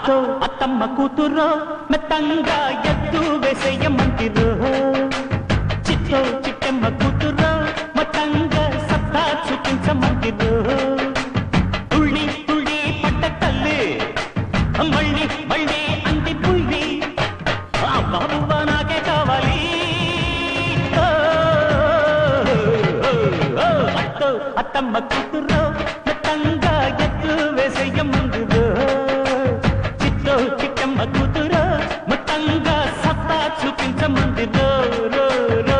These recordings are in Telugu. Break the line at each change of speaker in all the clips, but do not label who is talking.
అత్తో అత్తమ్మ కూతురో మెత్తంగా ఎత్తు వేసేయమంటిరో చిట్టో చిట్టమ్మ కూతురో మొత్తంగా సత్తా చూపించమంటిరో తుళ్ళి తుళ్ళి పట్ట తల్లి మళ్ళీ మళ్ళీ అంటి పుల్లి ఆ బాబువ నాకే కావాలి అత్తో అత్తమ్మ కూతురో మెత్తంగా ఎత్తు వేసేయమంటిరో చిట్టమ్మ కూతురో మొత్తంగా సత్తా చూపించమందిరో రో రో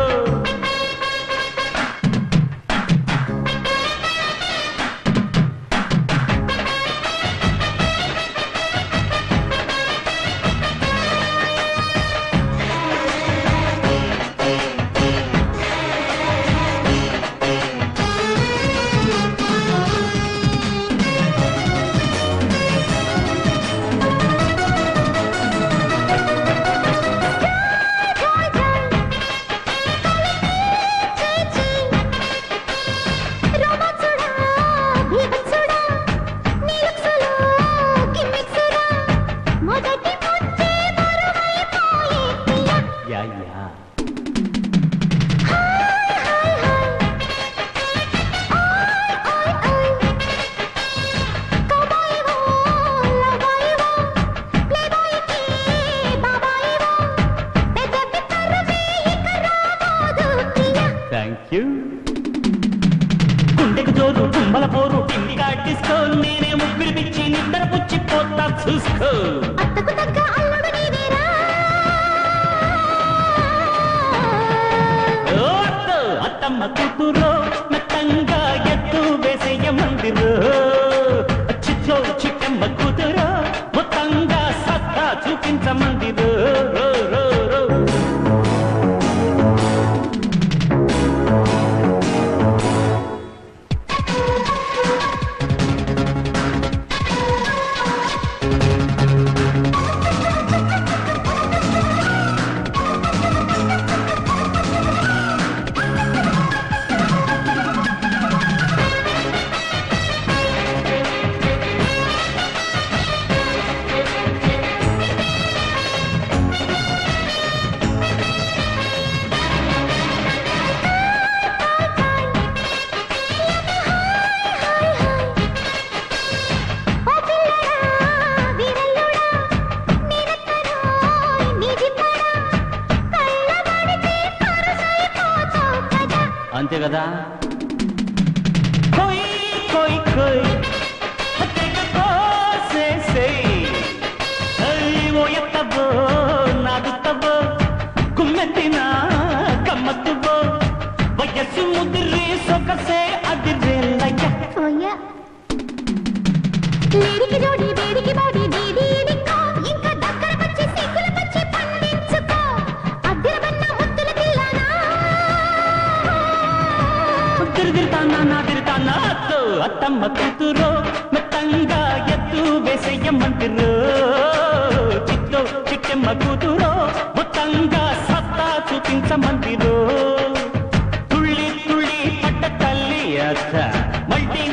గుండెకు జోరు కుంభల పోరు పిండిగా డిస్కో నేనే ముగ్గురు పిచ్చి నిద్ర పుచ్చిపోతా చూసుకో అత్తమ్మ కూతురో మెత్తంగా ఎత్తు వేసేయమందిరో చిచ్చో చిట్టమ్మ కూతురో మొత్తంగా సత్తా చూపించమందిరో రో రో రో అంతే కదా కోయి కోయి కోయి ఓ ఎత్తబో నాగుతబో కుమ్మెత్తిన కమ్మత్తుబో వయస్సు ముదిరి సొగసే అదిరేలయ్య
లేడికి జోడి వేడికి బాడీ డీడీ నిక్కో ఇంకా దగ్గర వచ్చి సిగ్గుల పచ్చి పండించుకో అద్దెరబన్న ముద్దుల దిల్లానా
తిరుగుతానా అత్తో అత్తమ్మ కూతురో మెత్తంగా ఎత్తు వేసేయమంటిరో చిట్టో చిట్టమ్మ కూతురో మొత్తంగా సత్తా చూపించమంటిరో తుళ్ళి తుళ్ళి పట్ట తల్లి అత్త మల్టీ